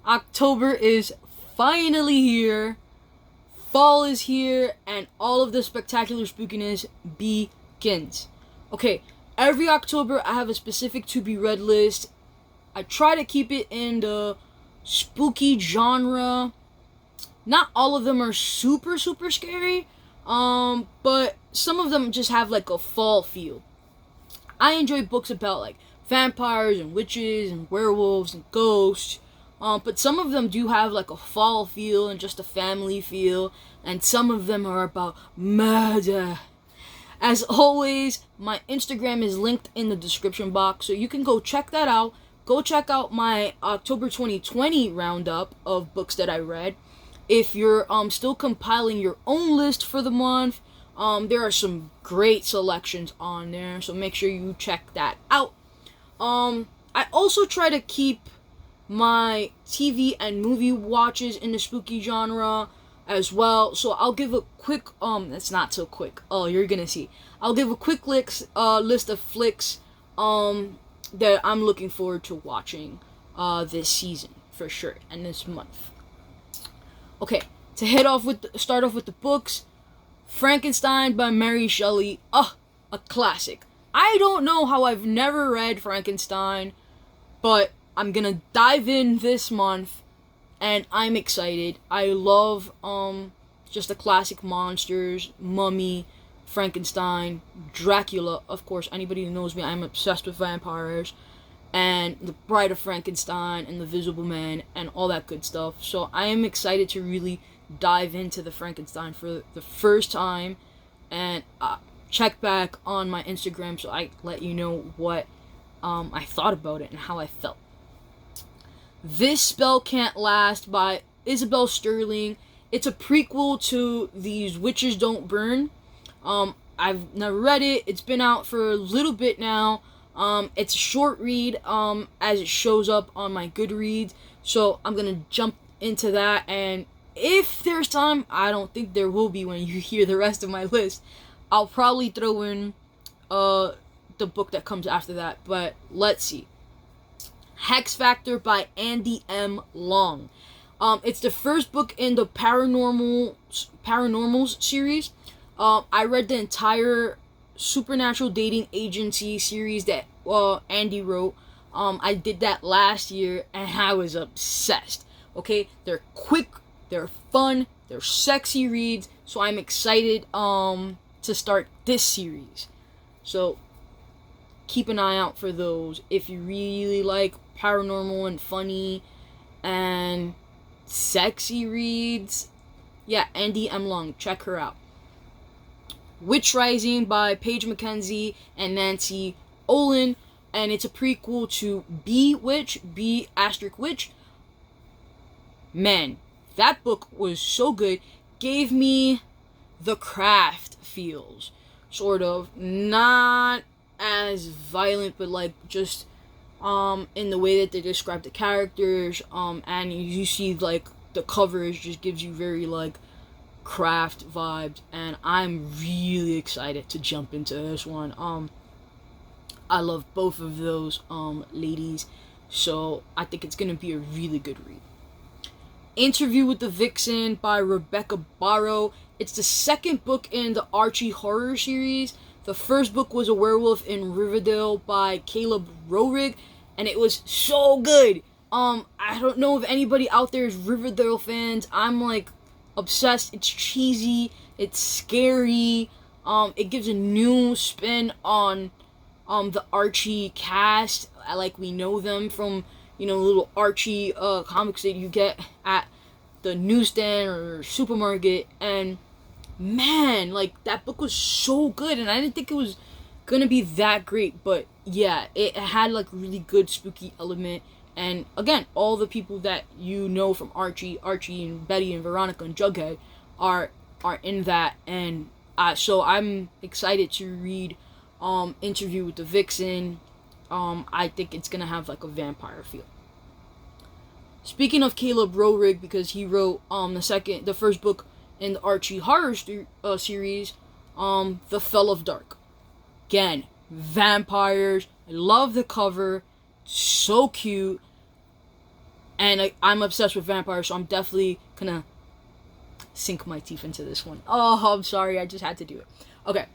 October is finally here. Fall is here, and all of the spectacular spookiness begins. Okay, every October I have a specific to be read list. I try to keep it in the spooky genre. Not all of them are super scary, but some of them just have like a fall feel. I enjoy books about like vampires and witches and werewolves and ghosts, but some of them do have like a fall feel and just a family feel, and some of them are about murder. As always, my Instagram is linked in the description box, so you can go check that out. Go check out my October 2020 roundup of books that I read. If you're still compiling your own list for the month, there are some great selections on there, so make sure you check that out. I also try to keep my TV and movie watches in the spooky genre as well, so I'll give a quick, that's not so quick, oh, you're gonna see. I'll give a quick list of flicks, that I'm looking forward to watching, this season, for sure, and this month. Okay, to start off with the books, Frankenstein by Mary Shelley, a classic. I don't know how I've never read Frankenstein, but I'm gonna dive in this month, and I'm excited. I love, just the classic monsters, Mummy, Frankenstein, Dracula, of course, anybody who knows me, I'm obsessed with vampires, and the Bride of Frankenstein, and the Visible Man, and all that good stuff. So I am excited to really dive into the Frankenstein for the first time, and check back on my Instagram so I let you know what I thought about it and how I felt. This Spell Can't Last by Isabel Sterling. It's a prequel to These Witches Don't Burn. I've never read it. It's been out for a little bit now. It's a short read, as it shows up on my Goodreads. So I'm gonna jump into that, and if there's time, I don't think there will be when you hear the rest of my list, I'll probably throw in, the book that comes after that, but let's see. Hex Factor by Andie M. Long. It's the first book in the Paranormals series. I read the entire Supernatural Dating Agency series that Andie wrote. I did that last year, and I was obsessed. Okay, they're quick, they're fun, they're sexy reads, so I'm excited to start this series. So keep an eye out for those if you really like paranormal and funny and sexy reads. Yeah, Andie M. Long, check her out. Witch Rising by Paige, McKenzie, and Nancy Ohlin, and it's a prequel to Bewitch, Witch. Man, that book was so good. Gave me The Craft feels, sort of. Not as violent, but like just in the way that they describe the characters, and you see like the covers just gives you very like Craft vibes, and I'm really excited to jump into this one. I love both of those ladies, so I think it's gonna be a really good read. Interview with the Vixen by Rebecca Barrow. It's the second book in the Archie horror series. The first book was A Werewolf in Riverdale by Caleb Roehrig, and it was so good. I don't know if anybody out there is Riverdale fans. I'm like obsessed. It's cheesy, it's scary, it gives a new spin on the Archie cast, like we know them from, little Archie comics that you get at the newsstand or supermarket, and man, like that book was so good, and I didn't think it was gonna be that great, but yeah, it had like really good spooky element. And again, all the people that you know from Archie and Betty and Veronica and Jughead are in that, and so I'm excited to read Interview with the Vixen. I think it's gonna have like a vampire feel. Speaking of Caleb Roehrig, because he wrote the first book in the Archie horror series, The Fell of Dark. Again, vampires. I love the cover, so cute. And I'm obsessed with vampires, so I'm definitely gonna sink my teeth into this one. Oh, I'm sorry, I just had to do it. Okay.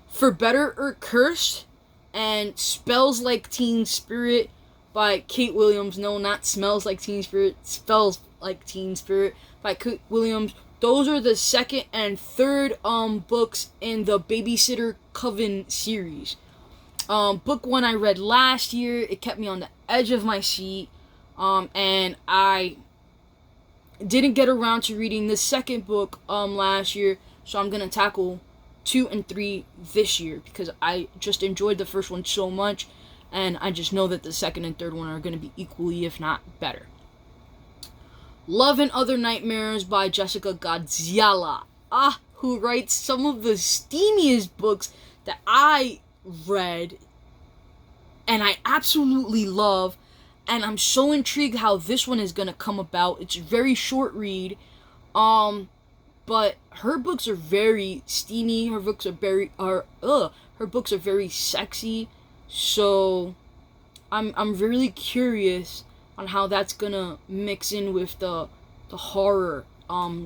For Better or Cursed and Spells Like Teen Spirit by Kate Williams. No, not Smells Like Teen Spirit. Spells Like Teen Spirit by Kate Williams. Those are the second and third books in the Babysitter Coven series. Book 1 I read last year. It kept me on the edge of my seat. And I didn't get around to reading the second book last year, so I'm gonna tackle 2 and 3 this year because I just enjoyed the first one so much, and I just know that the second and third one are gonna be equally, if not better. Love and Other Nightmares by Jessica Gadziala, who writes some of the steamiest books that I read, and I absolutely love. And I'm so intrigued how this one is gonna come about. It's a very short read, but her books are very steamy. Her books are very sexy. So I'm really curious on how that's gonna mix in with the horror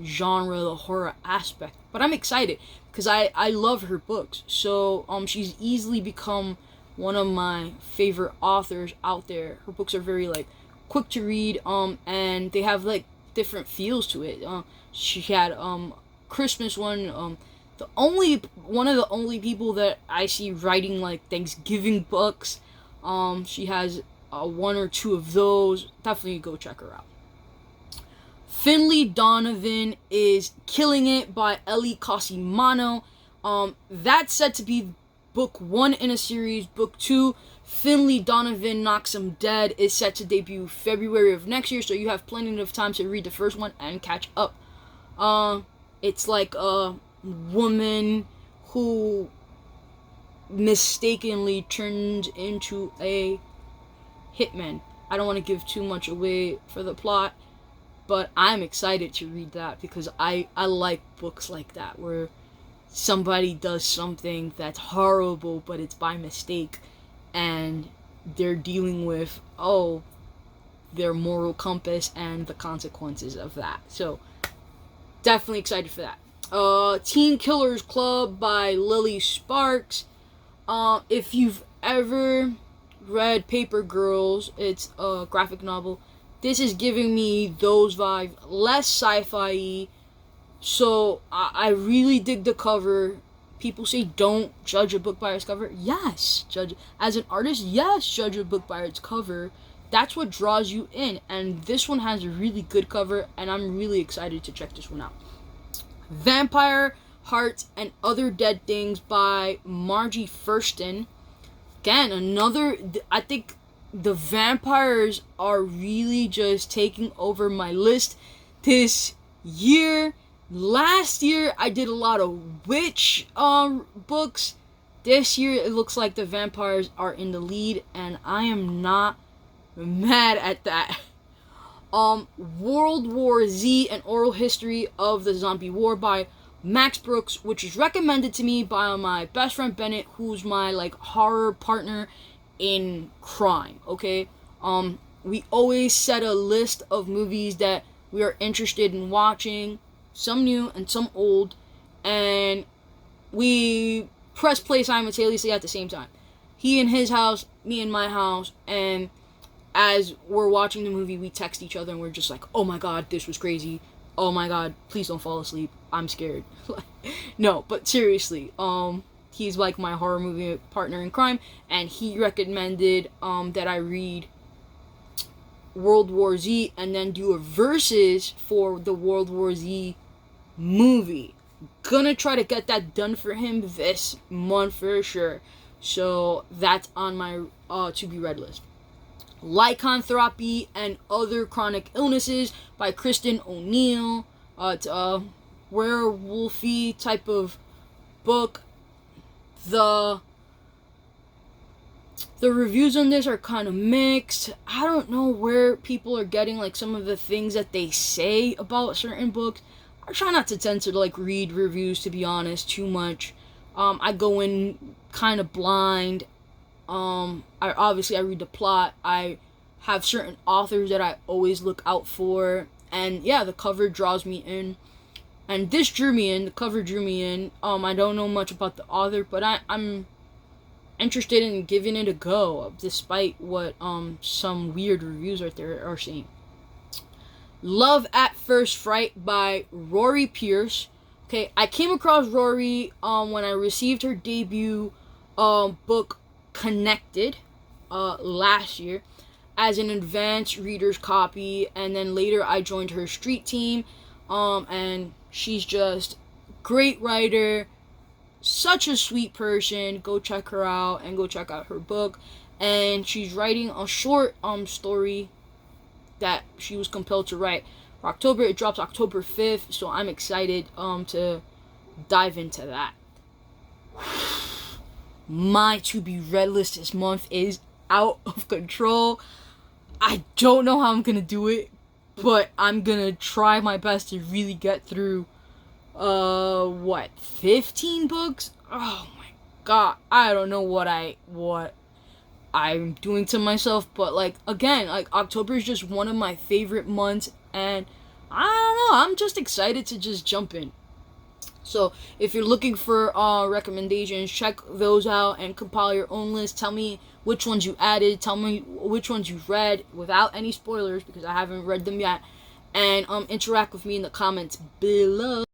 genre, the horror aspect. But I'm excited because I love her books. So she's easily become one of my favorite authors out there. Her books are very like quick to read, and they have like different feels to it. She had Christmas one, one of the only people that I see writing like Thanksgiving books. She has 1 or 2 of those. Definitely go check her out. Finlay Donovan is Killing It by Ellie Cosimano. That's said to be book 1 in a series. Book 2, Finlay Donovan Knocks 'Em Dead, is set to debut February of next year, so you have plenty of time to read the first one and catch up. It's like a woman who mistakenly turns into a hitman. I don't want to give too much away for the plot, but I'm excited to read that because I like books like that where somebody does something that's horrible, but it's by mistake, and they're dealing with, their moral compass and the consequences of that. So, definitely excited for that. Teen Killers Club by Lily Sparks. If you've ever read Paper Girls, it's a graphic novel. This is giving me those vibes, less sci-fi-y. So, I really dig the cover. People say don't judge a book by its cover. Yes, judge. As an artist, yes, judge a book by its cover. That's what draws you in. And this one has a really good cover, and I'm really excited to check this one out. Vampire Hearts and Other Dead Things by Margie Thurston. Again, I think the vampires are really just taking over my list this year. Last year, I did a lot of witch books. This year, it looks like the vampires are in the lead, and I am not mad at that. World War Z, An Oral History of the Zombie War by Max Brooks, which is recommended to me by my best friend Bennett, who's my horror partner in crime. Okay, we always set a list of movies that we are interested in watching, some new and some old, and we press play simultaneously at the same time. He in his house, me in my house, and as we're watching the movie, we text each other and we're just like, oh my god, this was crazy. Oh my god, please don't fall asleep. I'm scared. No, but seriously, he's like my horror movie partner in crime, and he recommended that I read World War Z and then do a versus for the World War Z movie. Gonna try to get that done for him this month for sure. So that's on my to be read list. Lycanthropy and Other Chronic Illnesses by Kristen O'Neill. It's a werewolfy type of book. The reviews on this are kind of mixed. I don't know where people are getting some of the things that they say about certain books. I try not to tend to read reviews, to be honest, too much. I go in kind of blind. I read the plot. I have certain authors that I always look out for. And yeah, the cover draws me in. And this drew me in. The cover drew me in. I don't know much about the author, but I'm interested in giving it a go, despite what some weird reviews out there are saying. Love at First Fright by Roehrig Pierce. Okay, I came across Roehrig when I received her debut book Connected last year as an advanced reader's copy, and then later I joined her street team, and she's just great writer, such a sweet person. Go check her out and go check out her book. And she's writing a short story that she was compelled to write for October. It drops October 5th, so I'm excited to dive into that. My to be read list this month is out of control. I don't know how I'm gonna do it, but I'm gonna try my best to really get through 15 books? Oh my god, I don't know what I'm doing to myself, but like, again, like, October is just one of my favorite months, and I don't know, I'm just excited to just jump in. So if you're looking for recommendations, check those out and compile your own list. Tell me which ones you added, tell me which ones you've read without any spoilers, because I haven't read them yet, and interact with me in the comments below.